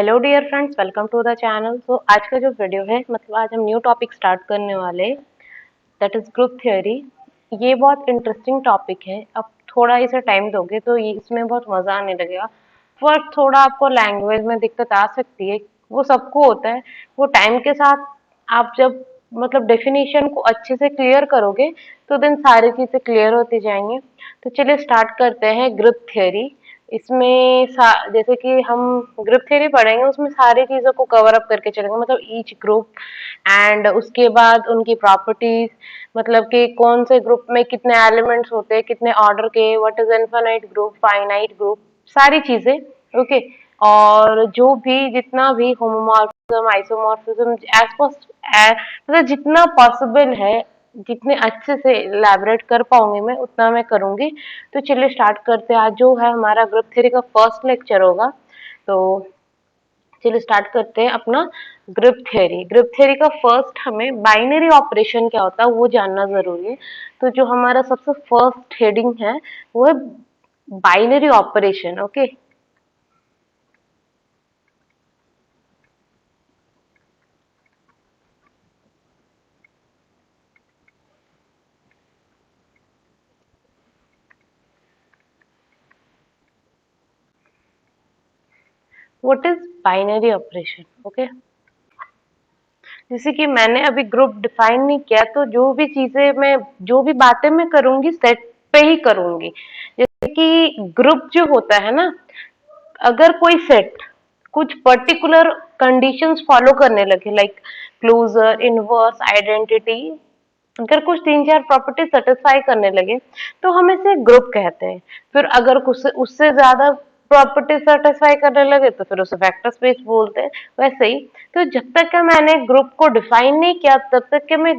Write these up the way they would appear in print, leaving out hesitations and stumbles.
Hello dear friends, welcome to the channel. आज का जो वीडियो है, मतलब आज हम न्यू टॉपिक स्टार्ट करने वाले, दैट इज ग्रुप थ्योरी। ये बहुत इंटरेस्टिंग टॉपिक है। अब थोड़ा इसे टाइम दोगे तो इसमें बहुत मजा आने लगेगा। पर थोड़ा आपको लैंग्वेज में दिक्कत आ सकती है, वो सबको होता है। वो टाइम के साथ आप जब मतलब डेफिनेशन को अच्छे से क्लियर करोगे तो देन सारी चीजें क्लियर होती जाएंगी। तो चलिए स्टार्ट करते हैं ग्रुप थ्योरी। इसमें जैसे कि हम ग्रुप थ्योरी पढ़ेंगे, उसमें सारी चीजों को कवर अप करके चलेंगे, मतलब ईच ग्रुप एंड उसके बाद उनकी प्रॉपर्टीज, मतलब कि कौन से ग्रुप में कितने एलिमेंट्स होते हैं, कितने ऑर्डर के, what is infinite group, finite group, सारी चीजें। ओके। और जो भी जितना भी होमोमॉर्फिज्म, आइसोमॉर्फिज्म, मतलब जितना पॉसिबल है, जितने अच्छे से इलैबोरेट कर पाऊंगी मैं उतना मैं करूंगी। तो चलिए स्टार्ट करते हैं। आज जो है हमारा ग्रुप थ्योरी का फर्स्ट लेक्चर होगा। तो चलिए स्टार्ट करते हैं अपना ग्रुप थ्योरी। ग्रुप थ्योरी का फर्स्ट हमें बाइनरी ऑपरेशन क्या होता है वो जानना जरूरी है। तो जो हमारा सबसे फर्स्ट हेडिंग है वो है binary operation. Okay. What is binary operation? Okay. जैसे कि मैंने अभी ग्रुप डिफाइन नहीं किया, तो जो भी चीजें मैं, जो भी बातें मैं करूंगी सेट पे ही करूंगी। जैसे कि ग्रुप जो होता है ना, अगर कोई सेट कुछ पर्टिकुलर कंडीशंस फॉलो करने लगे, लाइक क्लोजर, इनवर्स, आइडेंटिटी, अगर कुछ तीन चार प्रॉपर्टी सेटिस्फाई करने लगे तो हम इसे ग्रुप कहते हैं। फिर अगर कुछ उससे ज्यादा प्रॉपर्टी सेटिस्फाई करने लगे तो फिर उसे वेक्टर स्पेस बोलते हैं। वैसे ही, तो जब तक कि मैंने ग्रुप को डिफाइन नहीं किया तब तक कि मैं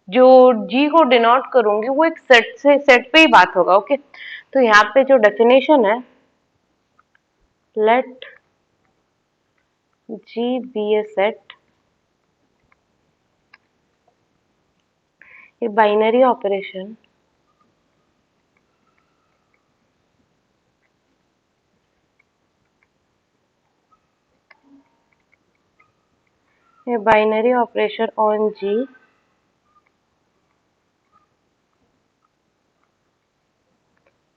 जो जी को डिनोट करूंगी वो एक सेट पे ही बात होगा। ओके। तो यहाँ पे जो डेफिनेशन है, let G be a set, ये binary operation A binary operation on G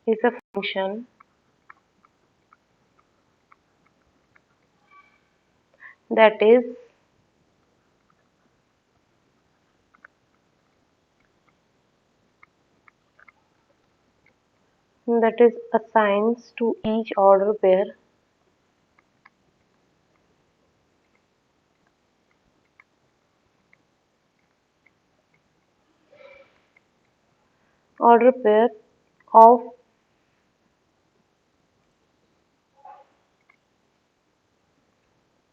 is a function that is assigns to each order pair of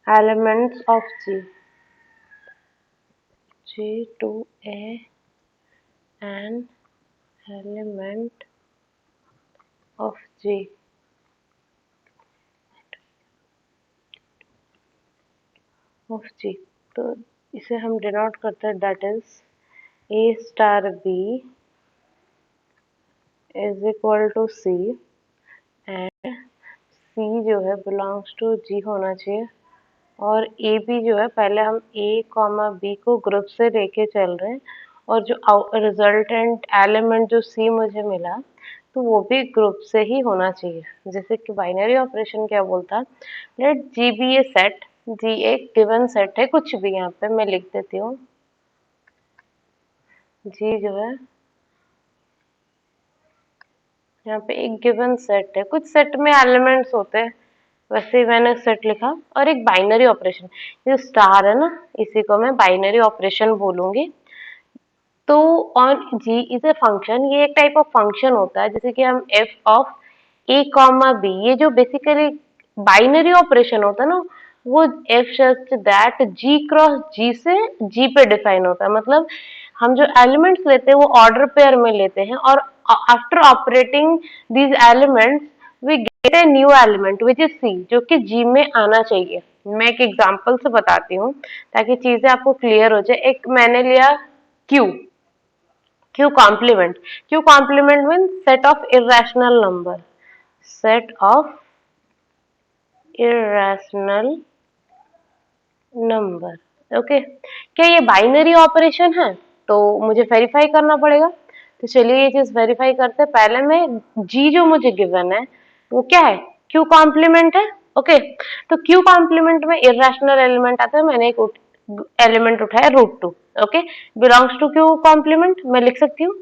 elements of G to an element of G तो इसे हम denote करते हैं, that is A star B is equal to C and C जो है belongs to G होना चाहिए। और ए बी जो है, पहले हम ए कॉमा बी को ग्रुप से लेके चल रहे हैं, और जो रिजल्टेंट एलिमेंट जो सी मुझे मिला तो वो भी ग्रुप से ही होना चाहिए। जैसे कि बाइनरी ऑपरेशन क्या बोलता है, let G be a set, जी एक गिवन सेट है, कुछ भी यहाँ पे मैं लिख देती हूँ। जी जो है यहाँ पे एक गिवन सेट है, कुछ सेट में एलिमेंट्स होते हैं, वैसे ही मैंने सेट लिखा। और एक बाइनरी ऑपरेशन, जो स्टार है ना, इसी को मैं बाइनरी ऑपरेशन बोलूंगी। तो on G is a function, ये एक टाइप ऑफ फंक्शन होता है। जैसे कि हम F of A comma B, ये जो बेसिकली बाइनरी ऑपरेशन होता है ना, वो F such that G cross G से जी पे डिफाइन होता है। मतलब हम जो एलिमेंट्स लेते हैं वो ऑर्डर पेयर में लेते हैं, और after operating these elements we get a new element which is C, जो कि जी में आना चाहिए। मैं एक एग्जांपल से बताती हूँ ताकि चीजें आपको क्लियर हो जाए। एक मैंने लिया Q, Q complement. Q complement means set of irrational number. Set of irrational number. Okay, क्या ये बाइनरी ऑपरेशन है? तो मुझे वेरीफाई करना पड़ेगा। तो चलिए ये चीज वेरीफाई करते हैं। पहले में जी जो मुझे गिवन है वो क्या है? क्यू कॉम्प्लीमेंट है। ओके, तो क्यू कॉम्प्लीमेंट में इरेशनल एलिमेंट आता है। मैंने एक एलिमेंट उठाया √2। Okay, belongs to Q complement. मैं लिख सकती हूँ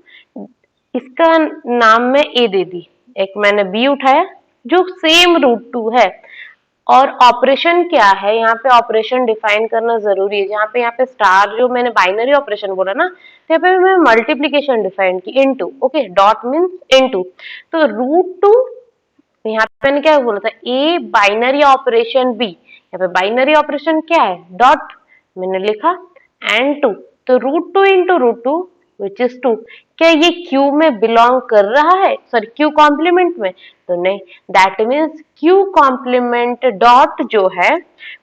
इसका नाम में ए दे दी। एक मैंने बी उठाया जो सेम √2 है। और ऑपरेशन क्या है? यहाँ पे ऑपरेशन डिफाइन करना जरूरी है। जहाँ पे यहाँ पे स्टार जो मैंने बाइनरी ऑपरेशन बोला ना, तो यहाँ पे मैं मल्टीप्लीकेशन डिफाइन की into. Okay, dot means into. तो √2, यहाँ पे मैंने क्या बोला था? A binary operation B. यहाँ पे बाइनरी ऑपरेशन क्या है? डॉट, मैंने लिखा एंड टू। तो √2 इंटू √2 विच इज 2। क्या ये क्यू में बिलोंग कर रहा है? सॉरी, क्यू कॉम्प्लीमेंट में? तो नहीं। That means Q complement dot जो है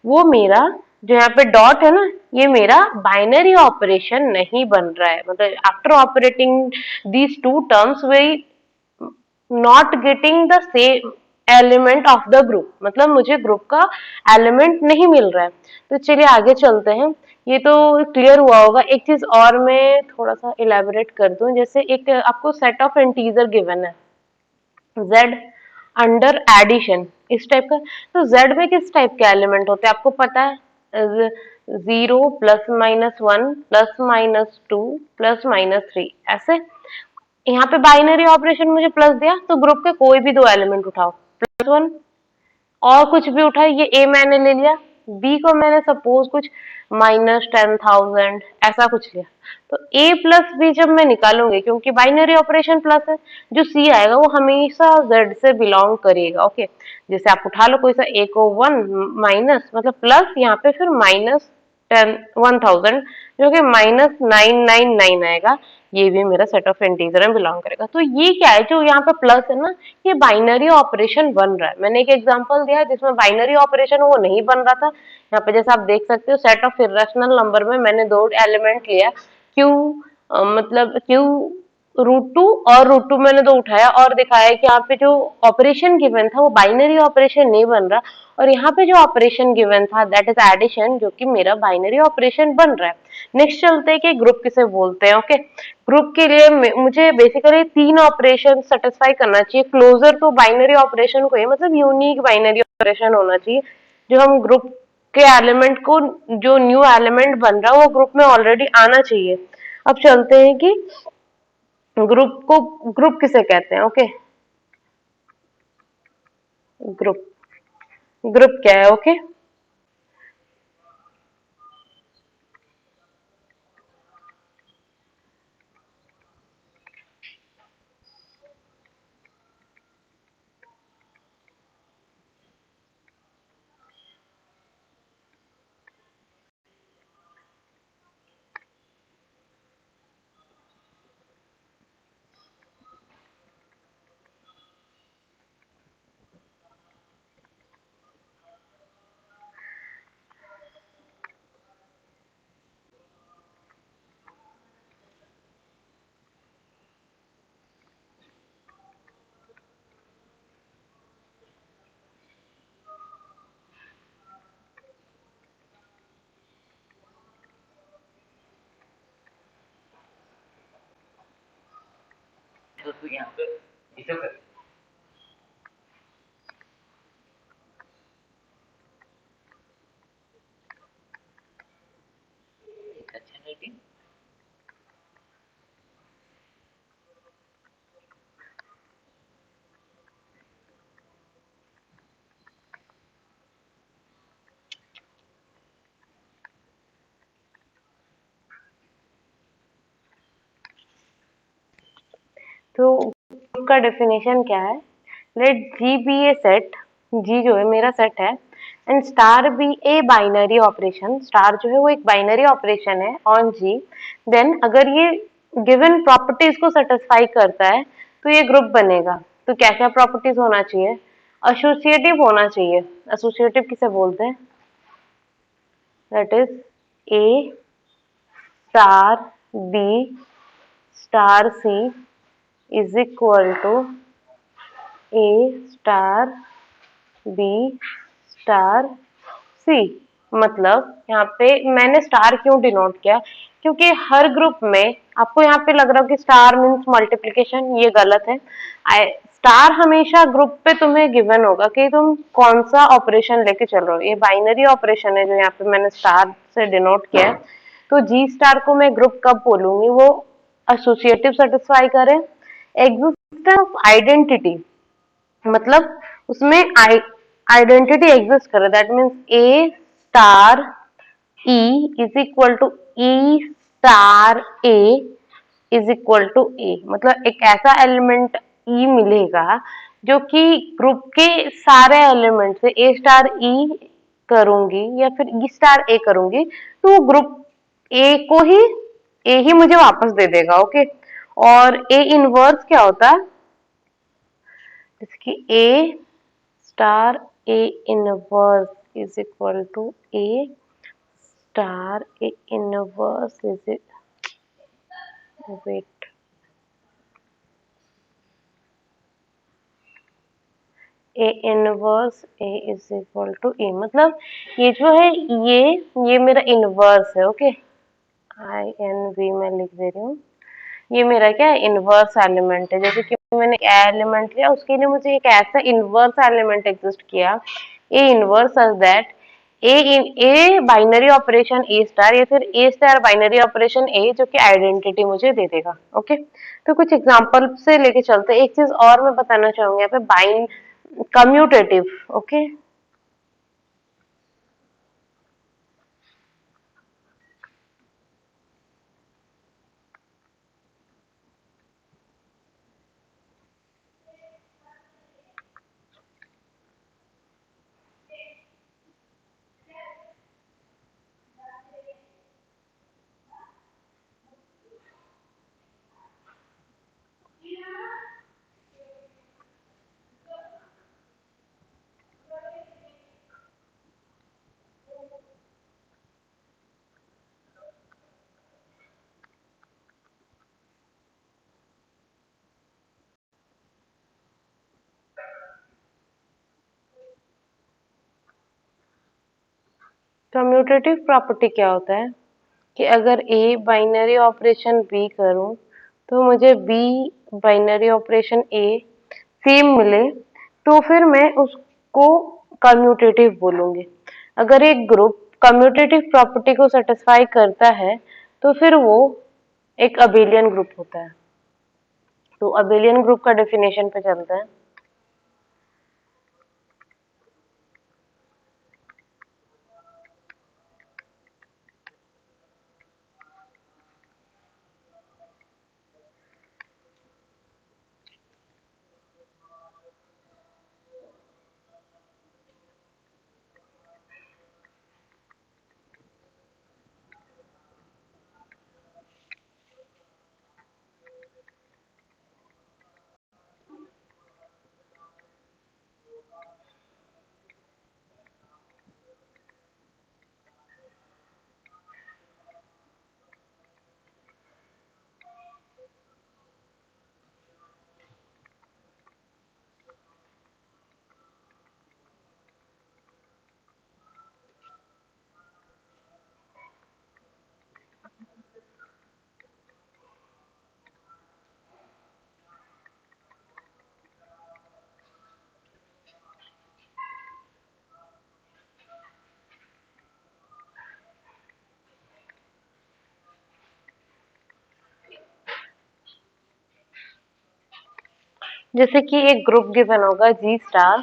वो मेरा, जो यहाँ पे डॉट है ना, ये मेरा बाइनरी ऑपरेशन नहीं बन रहा है। मतलब after operating these two terms we not getting the same element of the group. मतलब मुझे ग्रुप का एलिमेंट नहीं मिल रहा है। तो चलिए आगे चलते हैं। ये तो क्लियर हुआ होगा। एक चीज और मैं थोड़ा सा इलेबोरेट कर दूं। जैसे एक आपको सेट ऑफ इंटीजर गिवन है z अंडर एडिशन, इस टाइप का। तो z में किस टाइप के एलिमेंट होते हैं आपको पता है? 0 +-1 +-2 +-3 ऐसे। यहाँ पे बाइनरी ऑपरेशन मुझे प्लस दिया, तो ग्रुप के कोई भी दो एलिमेंट उठाओ, +1 और कुछ भी उठाए। ये ए मैंने ले लिया, बी को मैंने सपोज कुछ -10,000 ऐसा कुछ लिया। तो ए प्लस बी जब मैं निकालूंगी, क्योंकि बाइनरी ऑपरेशन प्लस है, जो सी आएगा वो हमेशा जेड से बिलोंग करेगा। ओके, जैसे आप उठा लो कोई सा, ए को 1 माइनस मतलब प्लस, यहाँ पे फिर -10,000 जो कि -999 आएगा। ये भी मेरा सेट ऑफ इंटीजर में बिलोंग करेगा। तो ये क्या है जो यहाँ पे प्लस है ना, ये बाइनरी ऑपरेशन बन रहा है। मैंने एक एग्जांपल दिया है जिसमें बाइनरी ऑपरेशन वो नहीं बन रहा था। यहाँ पे जैसे आप देख सकते हो, सेट ऑफ इरेशनल नंबर में मैंने दो एलिमेंट लिया, क्यू मतलब क्यू √2 और √2 मैंने दो उठाया और दिखाया कि यहाँ पे जो ऑपरेशन गिवन था वो बाइनरी ऑपरेशन नहीं बन रहा। और यहाँ पे जो ऑपरेशन गिवन था दैट इज एडिशन, जो कि मेरा बाइनरी ऑपरेशन बन रहा है। नेक्स्ट चलते हैं कि ग्रुप किसे बोलते हैं। ओके, ग्रुप के लिए मुझे बेसिकली तीन ऑपरेशन सेटिस्फाई करना चाहिए। क्लोजर तो बाइनरी ऑपरेशन को ही, मतलब यूनिक बाइनरी ऑपरेशन होना चाहिए जो हम ग्रुप के एलिमेंट को, जो न्यू एलिमेंट बन रहा है वो ग्रुप में ऑलरेडी आना चाहिए। अब चलते हैं कि ग्रुप किसे कहते हैं। ओके, ग्रुप ग्रुप क्या है? ओके, दोस्तों यहाँ पे इसे कर अच्छा नहीं थी। तो ग्रुप का डेफिनेशन क्या है? Let G be a set, G जो है मेरा सेट है, and star be a binary operation. Star जो है वो एक बाइनरी ऑपरेशन है ऑन जी। देन अगर ये गिवन प्रॉपर्टीज को सेटिस्फाई करता है तो ये ग्रुप बनेगा। तो क्या क्या प्रॉपर्टीज होना चाहिए? एसोसिएटिव होना चाहिए। एसोसिएटिव किसे बोलते हैं? That is A star B star C is equal to A star B star C. मतलब यहाँ पे मैंने स्टार क्यों डिनोट किया, क्योंकि हर ग्रुप में आपको यहाँ पे लग रहा हो कि स्टार मीन्स मल्टीप्लिकेशन, ये गलत है। स्टार हमेशा ग्रुप पे तुम्हें गिवन होगा कि तुम कौन सा ऑपरेशन लेके चल रहे हो। ये बाइनरी ऑपरेशन है जो यहाँ पे मैंने स्टार से डिनोट किया है। तो जी स्टार को मैं ग्रुप कब बोलूंगी, वो एसोसिएटिव सेटिस्फाई करे, एग्जिस्टेंस ऑफ आइडेंटिटी, मतलब उसमें आइडेंटिटी एग्जिस्ट करे, that means A star E is equal to E star A is equal to A, मतलब एक ऐसा एलिमेंट ई मिलेगा जो कि ग्रुप के सारे एलिमेंट से ए स्टार ई करूंगी या फिर ई स्टार ए करूंगी तो वो ग्रुप ए ही मुझे वापस दे देगा। ओके, और ए इनवर्स क्या होता है, जैसे कि A star A inverse is equal to A star A inverse is, wait, A inverse A is equal to A, मतलब ये जो है ये मेरा इनवर्स है। ओके, आई एन वी में लिख दे रही हूँ, ये मेरा क्या है, इनवर्स एलिमेंट है। जैसे कि मैंने एलिमेंट लिया, उसके लिए मुझे एक ऐसा इनवर्स एलिमेंट एग्जिस्ट किया, A inverse as that A binary operation A star या फिर A star binary operation A, जो कि आइडेंटिटी मुझे दे देगा। ओके, तो कुछ एग्जांपल से लेके चलते हैं। एक चीज और मैं बताना चाहूंगी यहाँ पे, बाइन कम्यूटेटिव। ओके, कम्यूटेटिव प्रॉपर्टी क्या होता है कि अगर ए बाइनरी ऑपरेशन बी करूं तो मुझे बी बाइनरी ऑपरेशन ए सेम मिले, तो फिर मैं उसको कम्यूटेटिव बोलूंगी। अगर एक ग्रुप कम्यूटेटिव प्रॉपर्टी को सेटिस्फाई करता है तो फिर वो एक अबेलियन ग्रुप होता है। तो अबेलियन ग्रुप का डेफिनेशन पे चलते हैं। जैसे कि एक ग्रुप गिवन होगा जी स्टार,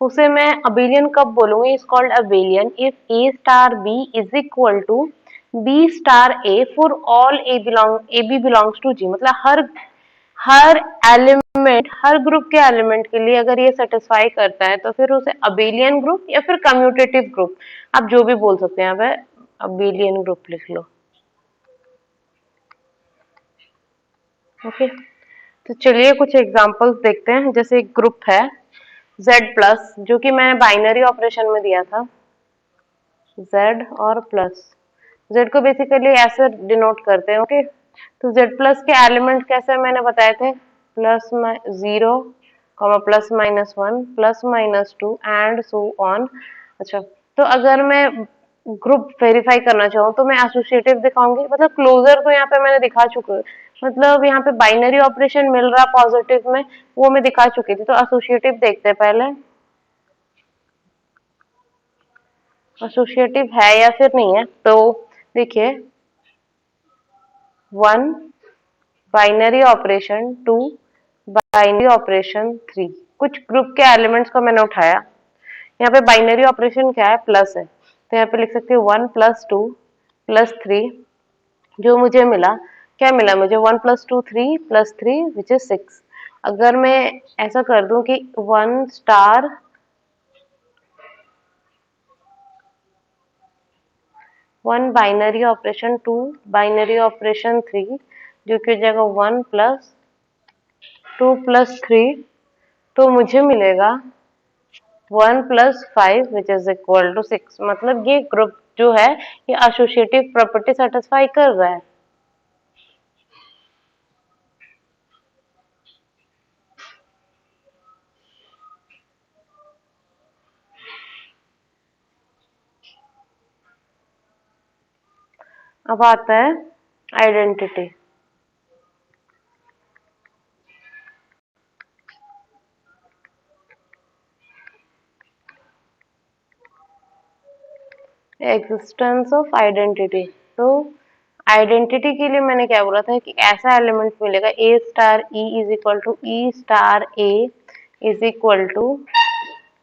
उसे मैं अबेलियन कब बोलूंगी, is called abelian if A star B is equal to B star A for all A B belongs to G, मतलब हर एलिमेंट, हर ग्रुप के एलिमेंट के लिए अगर ये सेटिस्फाई करता है तो फिर उसे अबेलियन ग्रुप या फिर कम्यूटेटिव ग्रुप, आप जो भी बोल सकते हैं। यहाँ पे अबेलियन ग्रुप लिख लो। ओके, तो चलिए कुछ एग्जांपल्स देखते हैं। जैसे एक ग्रुप है Z प्लस, जो कि मैंने बाइनरी ऑपरेशन में दिया था, Z और प्लस। Z को बेसिकली ऐसे डिनोट करते हैं। ओके, तो Z प्लस के एलिमेंट कैसे मैंने बताए थे, प्लस 0, +-1, +-2 एंड सो ऑन। अच्छा, तो अगर मैं ग्रुप वेरीफाई करना चाहूँ तो मैं एसोसिएटिव दिखाऊंगी, मतलब क्लोजर तो यहाँ पे मैंने दिखा चुकी हूँ, मतलब यहाँ पे बाइनरी ऑपरेशन मिल रहा पॉजिटिव में, वो मैं दिखा चुकी थी। तो एसोसिएटिव देखते हैं पहले, एसोसिएटिव है या फिर नहीं है। तो देखिए, 1 बाइनरी ऑपरेशन, 2 बाइनरी ऑपरेशन, 3, कुछ ग्रुप के एलिमेंट्स को मैंने उठाया। यहाँ पे बाइनरी ऑपरेशन क्या है, प्लस है, तो यहाँ पे लिख सकती हूँ 1 + 2 + 3। जो मुझे मिला, क्या मिला मुझे, 1 + 2 3 + 3 विच इज 6। अगर मैं ऐसा कर दूं कि 1 बाइनरी ऑपरेशन, 2 बाइनरी ऑपरेशन, 3, जो कि हो जाएगा 1 + 2 + 3, तो मुझे मिलेगा 1 + 5 विच इज इक्वल टू 6। मतलब ये ग्रुप जो है ये एसोसिएटिव प्रॉपर्टी सेटिस्फाई कर रहा है। अब आता है आइडेंटिटी। Existence of identity. तो आइडेंटिटी के लिए मैंने क्या बोला था कि ऐसा एलिमेंट मिलेगा A star E is equal to E star A is equal to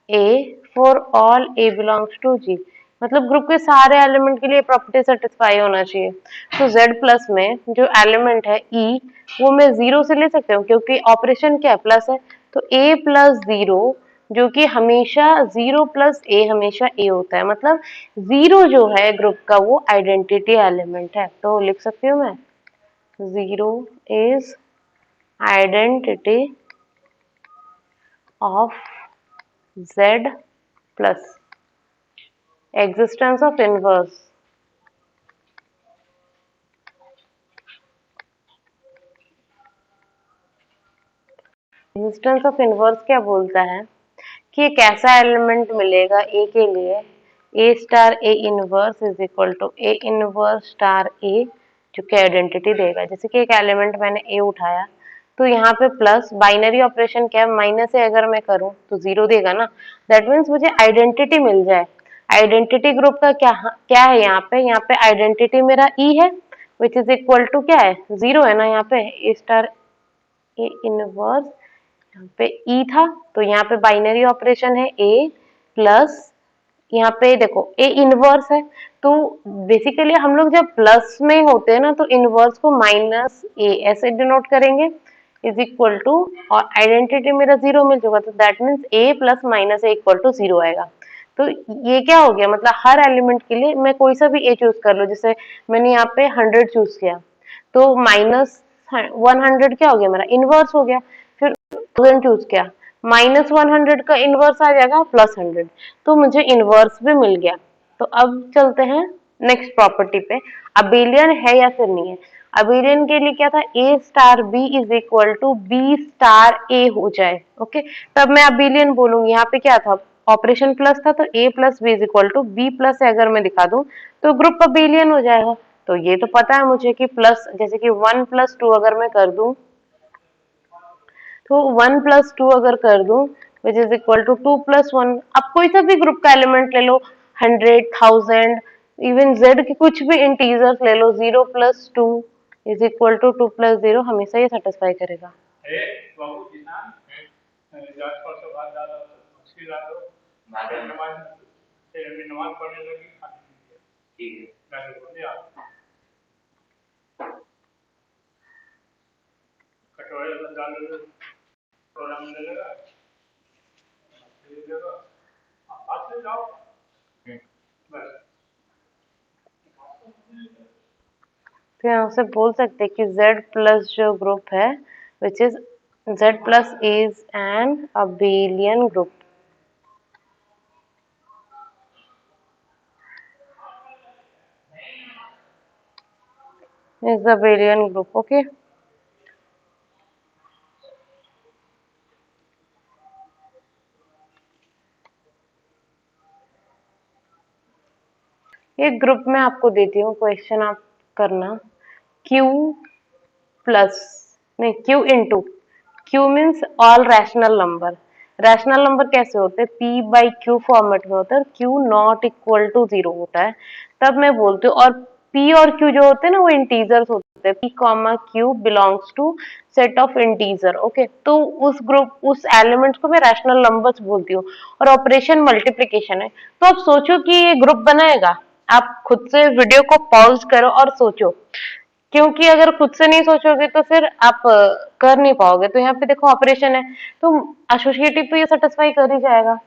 A for all A belongs to G। मतलब ग्रुप के सारे एलिमेंट के लिए प्रॉपर्टी सेटिस्फाई होना चाहिए। तो Z प्लस में जो एलिमेंट है E, वो मैं जीरो से ले सकती हूँ क्योंकि ऑपरेशन क्या है, प्लस है। तो A + 0, जो कि हमेशा 0 + A हमेशा A होता है, मतलब जीरो जो है ग्रुप का वो आइडेंटिटी एलिमेंट है। तो लिख सकती हूँ मैं, 0 is identity of Z plus existence of inverse. Existence of inverse क्या बोलता है कि एक ऐसा एलिमेंट मिलेगा ए के लिए, A star A inverse is equal to A inverse star A, जो कि आइडेंटिटी देगा। जैसे कि एक एलिमेंट मैंने ए उठाया, तो यहाँ पे प्लस बाइनरी ऑपरेशन क्या है, माइनस से अगर मैं करूँ तो जीरो देगा ना। दैट मीन्स मुझे आइडेंटिटी मिल जाए। आइडेंटिटी ग्रुप का क्या क्या है, यहाँ पे आइडेंटिटी मेरा ई है विच इज इक्वल टू क्या है, जीरो है ना। यहाँ पे ए स्टार ए इनवर्स, यहाँ पे ई था, तो यहाँ पे बाइनरी ऑपरेशन है ए प्लस, यहाँ पे देखो ए इनवर्स है। तो बेसिकली हम लोग जब प्लस में होते हैं ना तो इनवर्स को माइनस ए ऐसे डिनोट करेंगे इज इक्वल टू, और आइडेंटिटी मेरा जीरो मिल चुका, तो that means A plus minus A equal to zero आएगा। तो ये क्या हो गया, मतलब हर एलिमेंट के लिए मैं कोई सा भी ए चूज कर लो। जैसे मैंने यहाँ पे 100 चूज किया, तो -100 क्या हो गया, मेरा इनवर्स हो गया। फिर 1000 चूज किया, -100 का इनवर्स आ जाएगा +100, तो मुझे इनवर्स भी मिल गया। तो अब चलते हैं नेक्स्ट प्रॉपर्टी पे, अबेलियन है या फिर नहीं है। अबेलियन के लिए क्या था, A star B is equal to B star A हो जाए। ओके, तब मैं अबेलियन बोलूंगी। यहाँ पे क्या था, ऑपरेशन प्लस था, तो A plus B is equal to B plus से अगर मैं दिखा दूं तो ग्रुप अबेलियन हो जाएगा। तो ये तो पता है मुझे कि प्लस, जैसे कि 1 + 2 अगर मैं कर दूं, तो 1 + 2 अगर कर दूं विच इज इक्वल टू 2 + 1। अब कोई सा भी ग्रुप का एलिमेंट ले लो, 100, 1000, इवन z के कुछ भी इंटीजर्स ले लो, 0 + 2 इज इक्वल टू 2 + 0, हमेशा ये सेटिस्फाई करेगा। नमाज पढ़ने लगी, ठीक है, कटोरे में डाल दो, कटोरा में ले लेगा, हाथ से जाओ, बस। तो यहाँ से बोल सकते हैं कि Z प्लस जो ग्रुप है which is Z plus is an abelian group, is abelian group. Okay, एक ग्रुप में आपको देती हूँ क्वेश्चन, आप करना। Q प्लस, नहीं, Q into, Q means all rational number. Rational number कैसे होते हैं? P बाई Q फॉर्मेट में होता है और Q नॉट इक्वल टू 0 होता है, तब मैं बोलती हूँ। और P और Q जो होते हैं ना, वो इंटीजर्स होते हैं। P comma Q belongs to set of integer. Okay, तो उस ग्रुप, उस एलिमेंट्स को मैं रैशनल नंबर्स बोलती हूँ। और ऑपरेशन मल्टीप्लीकेशन है। तो आप सोचो कि ये ग्रुप बनाएगा। आप खुद से वीडियो को पॉज करो और सोचो, क्योंकि अगर खुद से नहीं सोचोगे तो फिर आप कर नहीं पाओगे। तो यहाँ पे देखो ऑपरेशन है, तो एसोसिएटिव तो ये सेटिस्फाई कर ही जाएगा।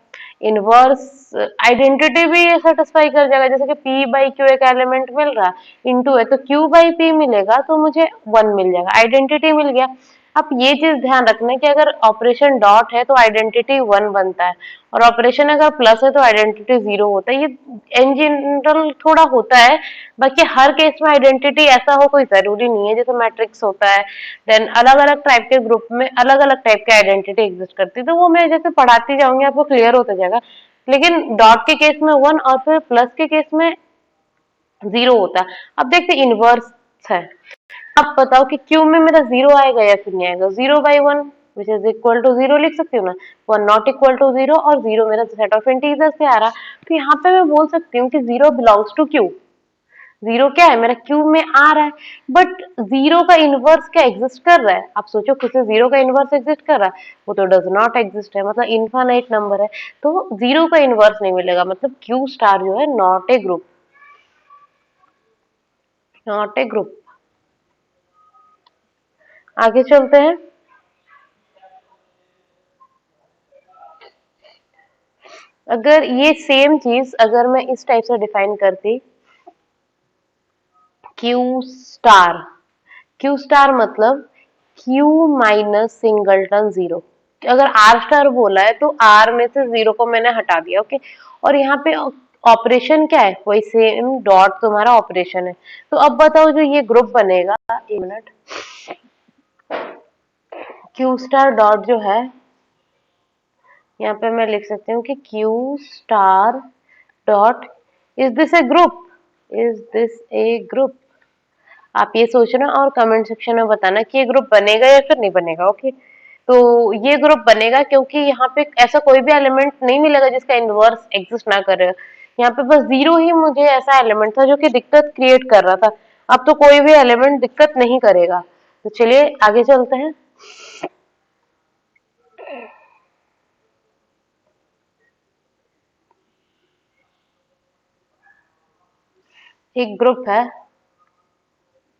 इनवर्स आइडेंटिटी भी ये सेटिस्फाई कर जाएगा, जैसे कि P बाई Q एक एलिमेंट मिल रहा इनटू है, तो Q बाई P मिलेगा तो मुझे 1 मिल जाएगा, आइडेंटिटी मिल गया। अब ये चीज ध्यान रखना है कि अगर ऑपरेशन डॉट है तो आइडेंटिटी 1 बनता है, और ऑपरेशन अगर प्लस है तो आइडेंटिटी 0 होता है। ये इन जनरल थोड़ा होता है, बाकी हर केस में आइडेंटिटी ऐसा हो कोई जरूरी नहीं है। जैसे मैट्रिक्स होता है, देन अलग अलग टाइप के ग्रुप में अलग अलग टाइप की आइडेंटिटी एग्जिस्ट करती है, तो वो मैं जैसे पढ़ाती जाऊंगी आपको क्लियर होता जाएगा। लेकिन डॉट के केस में 1 और फिर प्लस के केस में 0 होता है। अब देखते इनवर्स है। अब बताओ कि क्यू में मेरा 0 आएगा या फिर नहीं आएगा? 0 by 1 which is equal to 0 लिख सकती हूँ ना, 1 नॉट इक्वल टू 0, और 0 मेरा सेट ऑफ इंटीजर से आ रहा। तो यहाँ पे मैं बोल सकती हूँ कि 0 बिलोंग्स टू क्यू। 0 क्या है? मेरा क्यू में आ रहा है, बट 0 का इनवर्स क्या एग्जिस्ट कर रहा है? आप सोचो, खुद से 0 का इनवर्स एग्जिस्ट कर रहा है? वो तो डज नॉट एग्जिस्ट है, मतलब इनफाइनाइट नंबर है, तो 0 का इनवर्स नहीं मिलेगा। मतलब क्यू स्टार जो है not a group, not a group. आगे चलते हैं। अगर ये सेम चीज अगर मैं इस टाइप से डिफाइन करती, क्यू स्टार, क्यू स्टार मतलब क्यू माइनस सिंगलटन 0। अगर आर स्टार बोला है तो आर में से 0 को मैंने हटा दिया। ओके, और यहाँ पे ऑपरेशन क्या है? वही सेम डॉट तुम्हारा ऑपरेशन है। तो अब बताओ जो ये ग्रुप बनेगा, एक मिनट, क्यू स्टार डॉट जो है, यहाँ पे मैं लिख सकती हूँ कि Q star dot, is this A group? Is this A group? आप ये सोचना और कमेंट सेक्शन में बताना कि ये ग्रुप बनेगा या फिर नहीं बनेगा। ओके, तो ये ग्रुप बनेगा क्योंकि यहाँ पे ऐसा कोई भी एलिमेंट नहीं मिलेगा जिसका इनवर्स एग्जिस्ट ना करे। यहाँ पे बस 0 ही मुझे ऐसा एलिमेंट था जो कि दिक्कत क्रिएट कर रहा था। अब तो कोई भी एलिमेंट दिक्कत नहीं करेगा। तो चलिए आगे चलते हैं। एक ग्रुप है,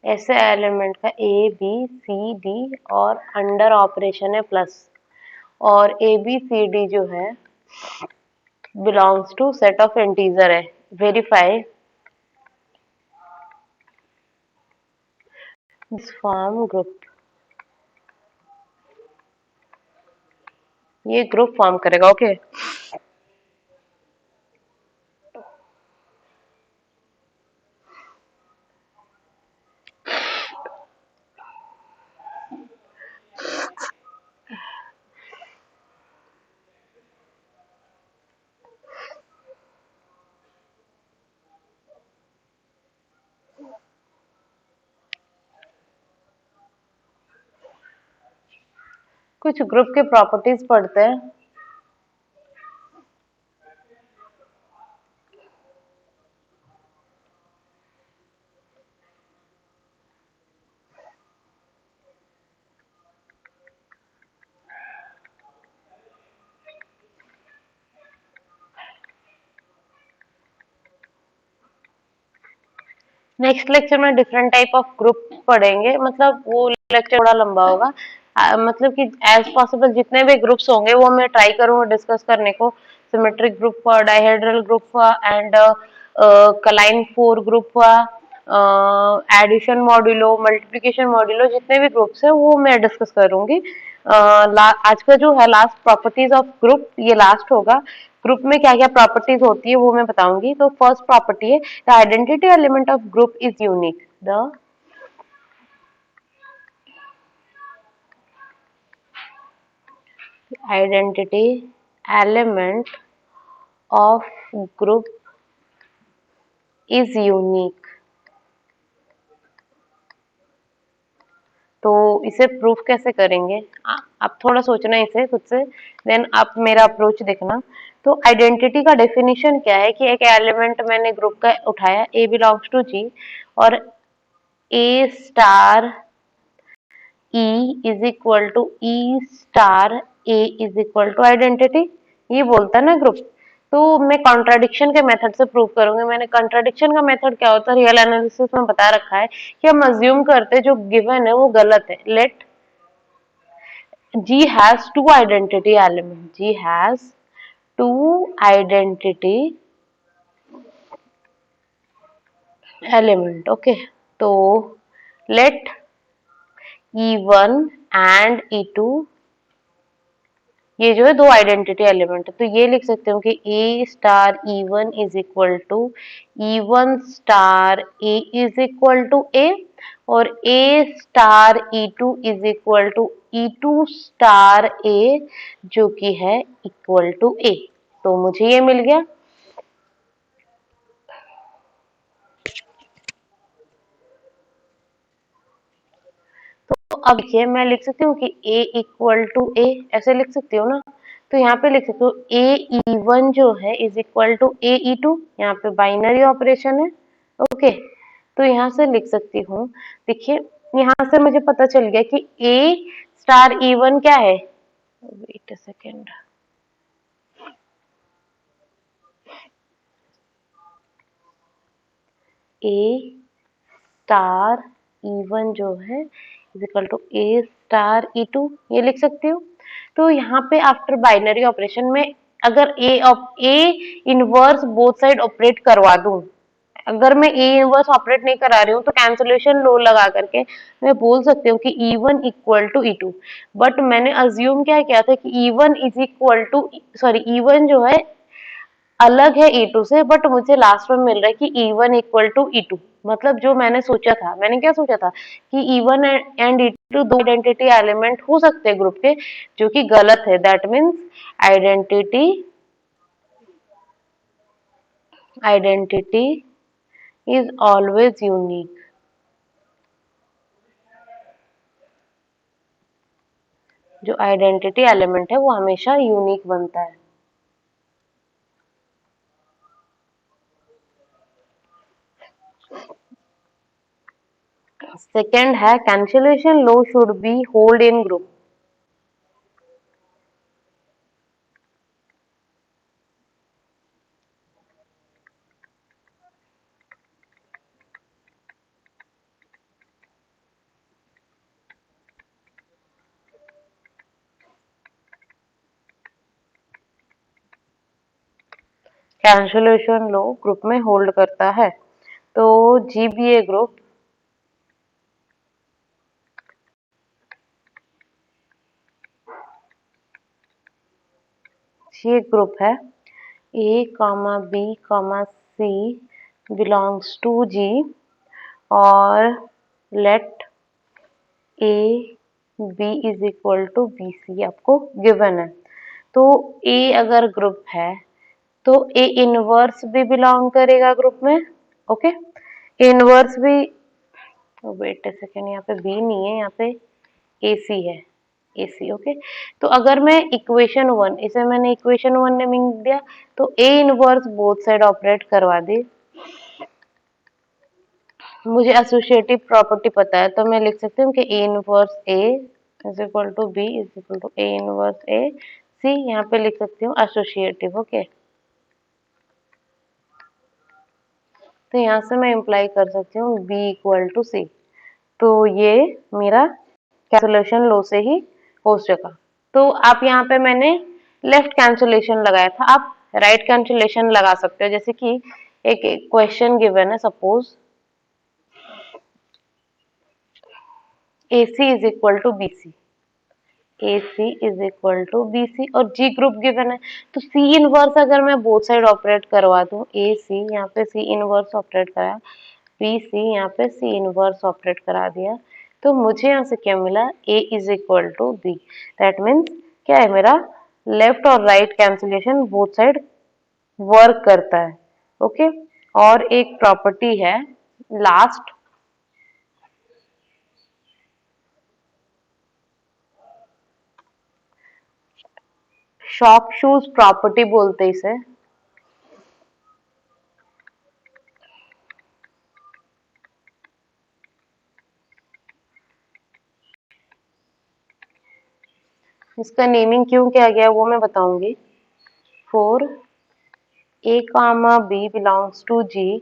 ऐसे एलिमेंट का ए बी सी डी और अंडर ऑपरेशन है प्लस, और ए बी सी डी जो है belongs to set of integer है। वेरीफाई दिस फॉर्म ग्रुप, ये ग्रुप फॉर्म करेगा। ओके, कुछ ग्रुप के प्रॉपर्टीज पढ़ते हैं। नेक्स्ट लेक्चर में डिफरेंट टाइप ऑफ ग्रुप पढ़ेंगे, मतलब वो लेक्चर थोड़ा लंबा होगा। मतलब कि एज पॉसिबल जितने भी ग्रुप्स होंगे वो मैं ट्राई करूंगा डिस्कस करने को। सिमेट्रिक ग्रुप हुआ, डाइहेड्रल ग्रुप हुआ, एंड कलाइन फोर ग्रुप हुआ, एडिशन मॉड्यूलो, मल्टीप्लिकेशन मॉड्यूलो, जितने भी ग्रुप्स है वो मैं डिस्कस करूंगी। आज का जो है लास्ट प्रॉपर्टीज ऑफ ग्रुप, ये लास्ट होगा। ग्रुप में क्या क्या प्रॉपर्टीज होती है वो मैं बताऊंगी। तो फर्स्ट प्रॉपर्टी है, the identity element of group is unique. The identity element of group is unique. तो इसे प्रूफ कैसे करेंगे? आप थोड़ा सोचना इसे खुद से, देन आप मेरा अप्रोच देखना। तो आइडेंटिटी का डेफिनेशन क्या है कि एक एलिमेंट मैंने ग्रुप का उठाया, ए बिलोंग्स टू जी, और A star E is equal to E star A is equal to identity, ये बोलता है ना ग्रुप। तो मैं कॉन्ट्राडिक्शन के मेथड से प्रूव करूंगी। मैंने कॉन्ट्राडिक्शन का मेथड क्या होता है, रियल एनालिसिस में बता रखा है कि हम अज्यूम करते हैं जो गिवन है वो गलत है। Let G has two identity element. G has two identity element. Okay. तो let E1 and E2, ये जो है दो आइडेंटिटी एलिमेंट है, तो ये लिख सकते हो कि A star E1 is equal to E1 star A is equal to A, और A star E2 is equal to E2 star A, जो कि है इक्वल टू ए। तो मुझे ये मिल गया। तो अब देखिए मैं लिख सकती हूँ कि a इक्वल टू ए, ऐसे लिख सकती हूँ ना। तो यहाँ पे लिख सकती हूँ A E1 जो है इज इक्वल टू AE2, यहाँ पे बाइनरी ऑपरेशन है। ओके, तो यहाँ से लिख सकती हूँ, देखिए यहाँ से मुझे पता चल गया कि A स्टार E1 क्या है। Wait a second, A star E1 जो है is equal to A star E2, ये लिख सकती हूँ। तो यहाँ पे आफ्टर बाइनरी ऑपरेशन में अगर A inverse both side operate करवा दूं, अगर मैं ए इनवर्स ऑपरेट नहीं करा रही हूँ तो कैंसलेशन लो लगा करके मैं बोल सकती हूँ कि E1 equal to E2। But मैंने अज्यूम क्या किया था कि E1 is equal to, sorry E1 जो है अलग है E2 से, बट मुझे लास्ट में मिल रहा है कि E1 इक्वल टू E2। मतलब जो मैंने सोचा था, मैंने क्या सोचा था कि E1 एंड E2 दो आइडेंटिटी एलिमेंट हो सकते हैं ग्रुप के, जो कि गलत है। That means identity is always unique. जो आइडेंटिटी एलिमेंट है वो हमेशा यूनिक बनता है। सेकेंड है cancellation law should be hold in group. Cancellation law group में होल्ड करता है। तो GBA ग्रुप, ये ग्रुप है A comma B comma C belongs to G, और let A B is equal to BC आपको गिवन है। तो A अगर ग्रुप है तो A इनवर्स भी बिलोंग करेगा ग्रुप में। ओके, इनवर्स भी, वेट अ सेकेंड, यहाँ पे B नहीं है, यहाँ पे AC है, AC। ओके, तो अगर मैं इक्वेशन 1, इसे मैंने इक्वेशन 1 नेमिंग दिया, तो A inverse both side operate करवा दी। मुझे एसोसिएटिव प्रॉपर्टी पता है, तो मैं लिख सकती हूँ कि A inverse A is equal to B is equal to A inverse A C, यहाँ पे लिख सकती हूँ एसोसिएटिव। ओके, तो यहाँ से मैं इम्प्लाई कर सकती हूँ B इक्वल टू C। तो ये मेरा कैंसलेशन लो से ही हो सका। तो आप यहाँ पे मैंने लेफ्ट कैंसलेशन लगाया था, आप राइट कैंसलेशन लगा सकते हो। जैसे कि एक क्वेश्चन गिवन है, suppose AC is equal to BC, AC is equal to BC, और G ग्रुप गिवन है। तो C इनवर्स अगर मैं बोथ साइड ऑपरेट करवा दूं, AC यहाँ पे C इनवर्स ऑपरेट कराया, BC यहाँ पे C इनवर्स ऑपरेट करा दिया, तो मुझे यहाँ से क्या मिला, A is equal to B। That means क्या है, मेरा लेफ्ट और right cancellation both side work करता है। ओके, और एक प्रॉपर्टी है लास्ट, शॉक शूज प्रॉपर्टी बोलते हैं इसे। इसका नेमिंग क्यों किया गया वो मैं बताऊंगी। For A comma B belongs to G,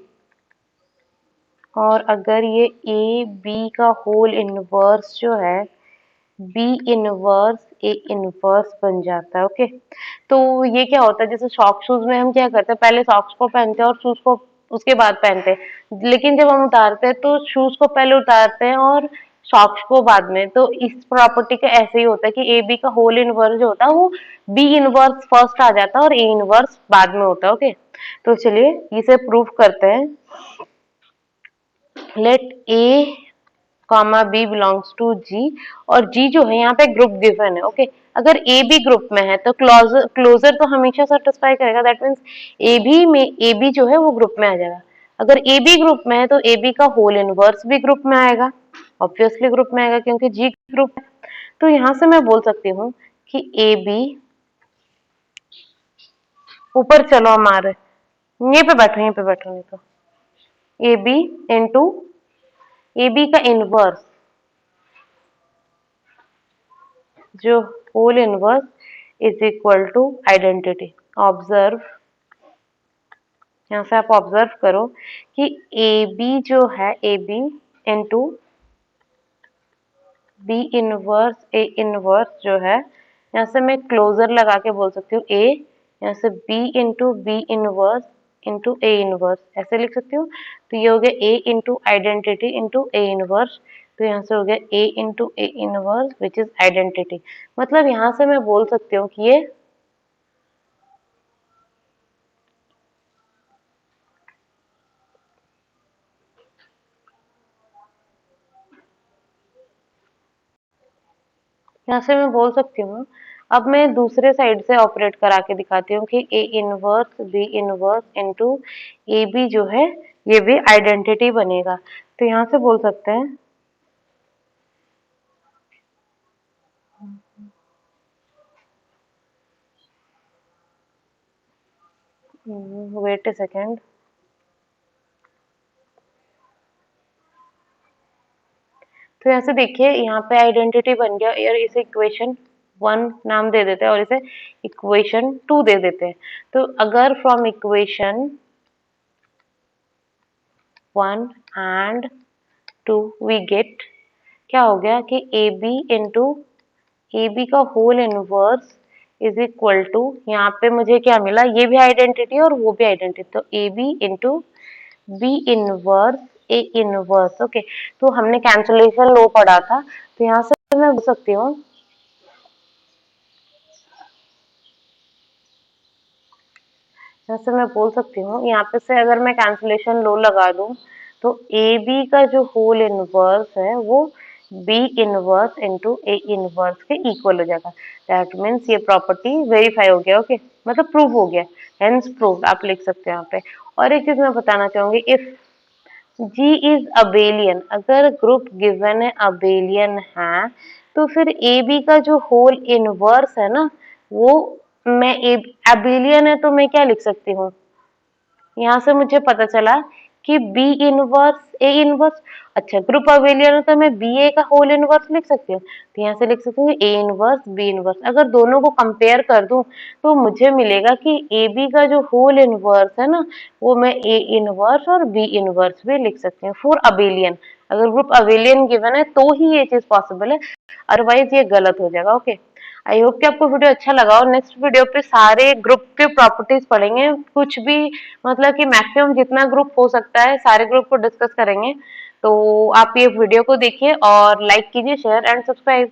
और अगर ये ए बी का होल इनवर्स जो है बी इनवर्स ए इनवर्स बन जाता है। ओके, तो ये क्या होता है, जैसे सॉक्स शूज में हम क्या करते हैं, पहले सॉक्स को पहनते हैं और शूज को उसके बाद पहनते हैं, लेकिन जब हम उतारते हैं तो शूज को पहले उतारते हैं और सॉक्स को बाद में। तो इस प्रॉपर्टी का ऐसे ही होता है कि ए बी का होल इनवर्स जो होता है वो बी इनवर्स फर्स्ट आ जाता है और ए इनवर्स बाद में होता है। ओके, तो चलिए इसे प्रूव करते हैं। Let A comma B belongs to G, और जी जो है यहाँ पे ग्रुप गिवन है। ओके, अगर ए बी ग्रुप में है तो क्लोजर तो हमेशा सेटिस्फाई करेगा, दैट मीन्स ए बी जो है वो ग्रुप में आ जाएगा। अगर ए बी ग्रुप में है तो ए बी का होल इनवर्स भी ग्रुप में आएगा, ऑब्वियसली ग्रुप में आएगा क्योंकि जी ग्रुप है। तो यहाँ से मैं बोल सकती हूँ कि ए बी, ऊपर चलो हमारे यहीं पे बैठो, यहीं पे बैठो, नहीं तो A B into A B का इनवर्स, जो whole inverse is equal to identity. Observe, यहाँ से आप ऑब्जर्व करो कि ए बी जो है A B into B inverse A inverse जो है, यहाँ से मैं क्लोजर लगा के बोल सकती हूँ ए, यहाँ से B into B inverse into A inverse ऐसे लिख सकती हूँ। तो ये हो गया A into identity into A inverse, तो यहाँ से हो गया A into A inverse which is identity. मतलब यहाँ से मैं बोल सकती हूँ कि ये यहाँ से मैं बोल सकती हूँ। अब मैं दूसरे साइड से ऑपरेट करा के दिखाती हूँ कि A inverse B inverse into A B जो है ये भी आइडेंटिटी बनेगा। तो यहाँ से बोल सकते हैं वेट ए सेकेंड, तो यहाँ से देखिए यहाँ पे आइडेंटिटी बन गया और इसे इक्वेशन 1 नाम दे देते हैं और इसे इक्वेशन 2 दे देते हैं। तो अगर from equation 1 and 2 we get, क्या हो गया कि A B into A B का whole inverse is equal to, यहाँ पे मुझे क्या मिला, ये भी आइडेंटिटी और वो भी आइडेंटिटी, तो A B into B inverse A inverse. Okay, तो हमने कैंसलेशन लो पढ़ा था, तो यहाँ से मैं बोल सकती हूँ यहाँ पे से अगर मैं कैंसलेशन लो लगा दूं तो ए बी का जो होल इनवर्स है वो B inverse into A inverse के इक्वल हो जाएगा। दैट मीन्स ये प्रॉपर्टी वेरीफाई हो गया। ओके, मतलब प्रूव हो गया, हेंस प्रूव्ड आप लिख सकते हैं यहाँ पे। और एक चीज मैं बताना चाहूंगी, इफ जी इज अबेलियन, अगर ग्रुप गिवन है अबेलियन है तो फिर ए बी का जो होल इनवर्स है ना वो, मैं अबेलियन है तो मैं क्या लिख सकती हूँ, यहाँ से मुझे पता चला कि बी इनवर्स ए इनवर्स, अच्छा ग्रुप अबेलियन है तो मैं बी ए का होल इनवर्स लिख सकती हूँ, तो यहाँ से लिख सकती हूँ ए इनवर्स बी इनवर्स। अगर दोनों को कंपेयर कर दूं तो मुझे मिलेगा कि ए बी का जो होल इनवर्स है ना वो मैं ए इनवर्स और बी इनवर्स भी लिख सकती हूँ फॉर अबेलियन। अगर ग्रुप अबेलियन गिवन है तो ही ये चीज पॉसिबल है, अदरवाइज ये गलत हो जाएगा। ओके, आई होप कि आपको वीडियो अच्छा लगा, और नेक्स्ट वीडियो पे सारे ग्रुप के प्रॉपर्टीज पढ़ेंगे, कुछ भी मतलब कि मैक्सिमम जितना ग्रुप हो सकता है सारे ग्रुप को डिस्कस करेंगे। तो आप ये वीडियो को देखिए और लाइक कीजिए, शेयर एंड सब्सक्राइब।